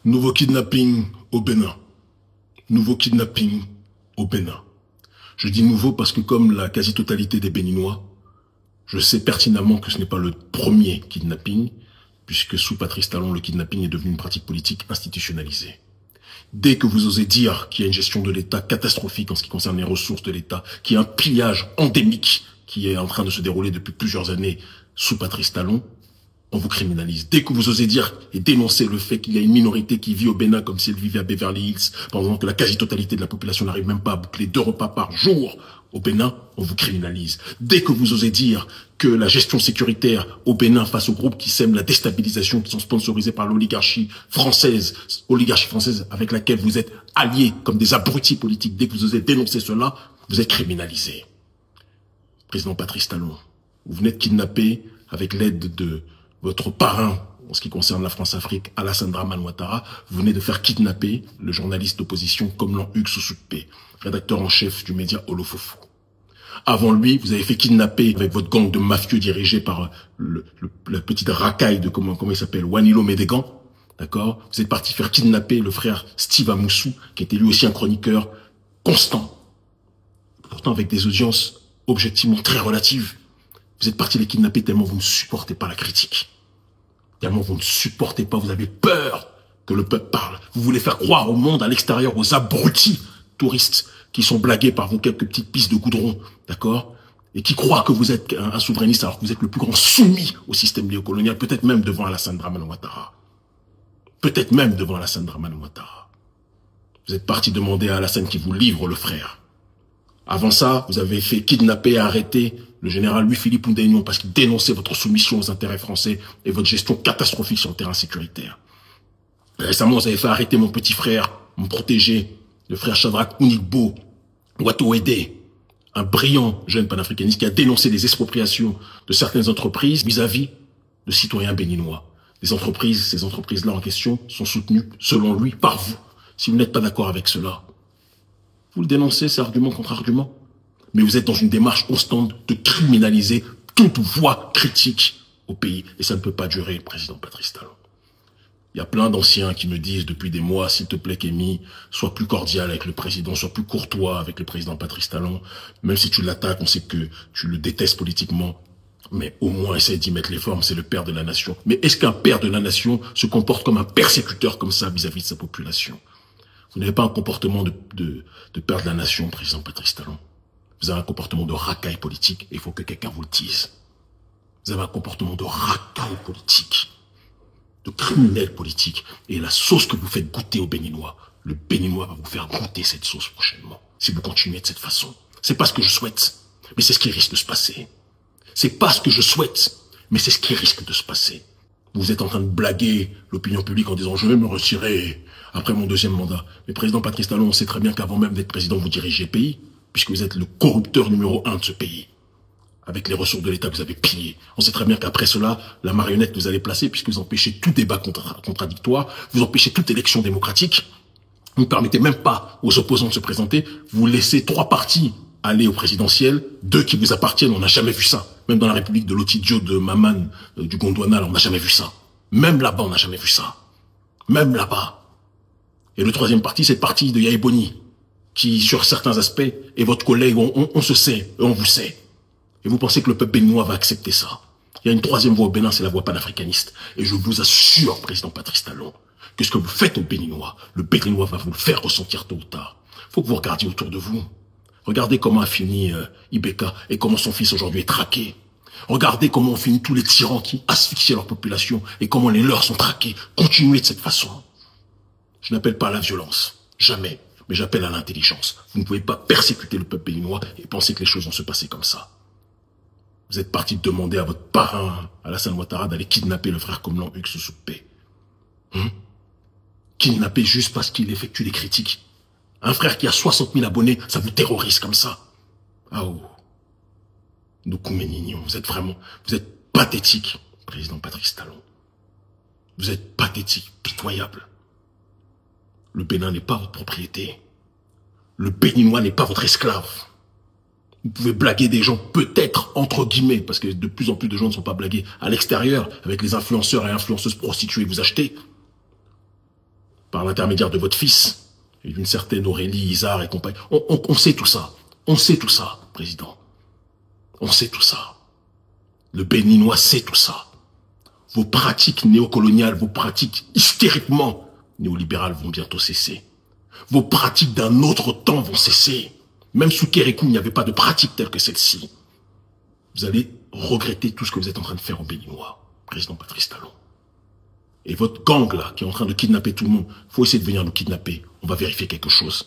Nouveau kidnapping au Bénin. Nouveau kidnapping au Bénin. Je dis nouveau parce que comme la quasi-totalité des Béninois, je sais pertinemment que ce n'est pas le premier kidnapping, puisque sous Patrice Talon, le kidnapping est devenu une pratique politique institutionnalisée. Dès que vous osez dire qu'il y a une gestion de l'État catastrophique en ce qui concerne les ressources de l'État, qu'il y a un pillage endémique qui est en train de se dérouler depuis plusieurs années sous Patrice Talon, on vous criminalise. Dès que vous osez dire et dénoncer le fait qu'il y a une minorité qui vit au Bénin comme si elle vivait à Beverly Hills, pendant que la quasi-totalité de la population n'arrive même pas à boucler 2 repas par jour au Bénin, on vous criminalise. Dès que vous osez dire que la gestion sécuritaire au Bénin face aux groupes qui sèment la déstabilisation, qui sont sponsorisés par l'oligarchie française avec laquelle vous êtes alliés comme des abrutis politiques, dès que vous osez dénoncer cela, vous êtes criminalisé. Président Patrice Talon, vous venez de kidnapper avec l'aide de votre parrain, en ce qui concerne la France-Afrique, Alassane Dramane Ouattara, vous venez de faire kidnapper le journaliste d'opposition Komlan Hugues Sousoupé, rédacteur en chef du média Olofofo. Avant lui, vous avez fait kidnapper avec votre gang de mafieux dirigé par la petite racaille de, comment il s'appelle, Wanilo Médégan, d'accord? Vous êtes parti faire kidnapper le frère Steve Amoussou, qui était lui aussi un chroniqueur constant, pourtant avec des audiences objectivement très relatives. Vous êtes parti les kidnapper tellement vous ne supportez pas la critique. Tellement vous ne supportez pas, vous avez peur que le peuple parle. Vous voulez faire croire au monde à l'extérieur, aux abrutis touristes qui sont blagués par vos quelques petites pistes de goudron, d'accord? Et qui croient que vous êtes un souverainiste alors que vous êtes le plus grand soumis au système néocolonial, peut-être même devant Alassane Dramane Ouattara. Peut-être même devant Alassane Dramane Ouattara. Vous êtes parti demander à Alassane qui vous livre le frère. Avant ça, vous avez fait kidnapper et arrêter le général Louis-Philippe Oudéignon parce qu'il dénonçait votre soumission aux intérêts français et votre gestion catastrophique sur le terrain sécuritaire. Récemment, vous avez fait arrêter mon petit frère, mon protégé, le frère Shadrach Ounigbo Ouattouédé, un brillant jeune panafricaniste qui a dénoncé les expropriations de certaines entreprises vis-à-vis de citoyens béninois. Ces entreprises-là en question sont soutenues, selon lui, par vous. Si vous n'êtes pas d'accord avec cela, vous le dénoncez, c'est argument contre argument. Mais vous êtes dans une démarche constante de criminaliser toute voix critique au pays. Et ça ne peut pas durer, le président Patrice Talon. Il y a plein d'anciens qui me disent depuis des mois, s'il te plaît Kémy, sois plus cordial avec le président, sois plus courtois avec le président Patrice Talon. Même si tu l'attaques, on sait que tu le détestes politiquement. Mais au moins essaye d'y mettre les formes, c'est le père de la nation. Mais est-ce qu'un père de la nation se comporte comme un persécuteur comme ça vis-à-vis de sa population? Vous n'avez pas un comportement de père de la nation, président Patrice Talon. Vous avez un comportement de racaille politique, et il faut que quelqu'un vous le dise. Vous avez un comportement de racaille politique, de criminel politique, et la sauce que vous faites goûter aux Béninois, le Béninois va vous faire goûter cette sauce prochainement, si vous continuez de cette façon. C'est pas ce que je souhaite, mais c'est ce qui risque de se passer. C'est pas ce que je souhaite, mais c'est ce qui risque de se passer. Vous êtes en train de blaguer l'opinion publique en disant « je vais me retirer après mon 2e mandat ». Mais président Patrice Talon, on sait très bien qu'avant même d'être président, vous dirigez le pays, puisque vous êtes le corrupteur numéro 1 de ce pays, avec les ressources de l'État que vous avez pillées. On sait très bien qu'après cela, la marionnette que vous allez placer, puisque vous empêchez tout débat contradictoire, vous empêchez toute élection démocratique, vous ne permettez même pas aux opposants de se présenter, vous laissez 3 partis aller au présidentiel, 2 qui vous appartiennent, on n'a jamais vu ça. Même dans la République de Lotidjo, de Maman, du Gondwana, on n'a jamais vu ça. Même là-bas, on n'a jamais vu ça. Même là-bas. Et le 3e parti, c'est le parti de Yaye Boni, qui, sur certains aspects, est votre collègue, on se sait, et on vous sait. Et vous pensez que le peuple béninois va accepter ça? Il y a une 3e voie au Bénin, c'est la voie panafricaniste. Et je vous assure, président Patrice Talon, que ce que vous faites aux Béninois, le Béninois va vous le faire ressentir tôt ou tard. Il faut que vous regardiez autour de vous. Regardez comment a fini Ibeka et comment son fils aujourd'hui est traqué. Regardez comment ont fini tous les tyrans qui asphyxiaient leur population et comment les leurs sont traqués. Continuez de cette façon. Je n'appelle pas à la violence, jamais, mais j'appelle à l'intelligence. Vous ne pouvez pas persécuter le peuple béninois et penser que les choses vont se passer comme ça. Vous êtes parti demander à votre parrain, Alassane Ouattara, d'aller kidnapper le frère Komlan Hugues Sousoupé. Kidnapper juste parce qu'il effectue des critiques. Un frère qui a 60 000 abonnés, ça vous terrorise comme ça. Ah oh. Ndoukouménignon, vous êtes pathétique, président Patrice Talon. Vous êtes pathétique, pitoyable. Le Bénin n'est pas votre propriété. Le Béninois n'est pas votre esclave. Vous pouvez blaguer des gens, peut-être, entre guillemets, parce que de plus en plus de gens ne sont pas blagués à l'extérieur, avec les influenceurs et influenceuses prostituées, vous achetez. par l'intermédiaire de votre fils, et d'une certaine Aurélie, Isard et compagnie. On sait tout ça. On sait tout ça, président. On sait tout ça. Le Béninois sait tout ça. Vos pratiques néocoloniales, vos pratiques hystériquement néolibérales vont bientôt cesser. Vos pratiques d'un autre temps vont cesser. Même sous Kérékou, il n'y avait pas de pratique telle que celle-ci. Vous allez regretter tout ce que vous êtes en train de faire au Béninois, président Patrice Talon. Et votre gang là, qui est en train de kidnapper tout le monde, faut essayer de venir nous kidnapper. On va vérifier quelque chose.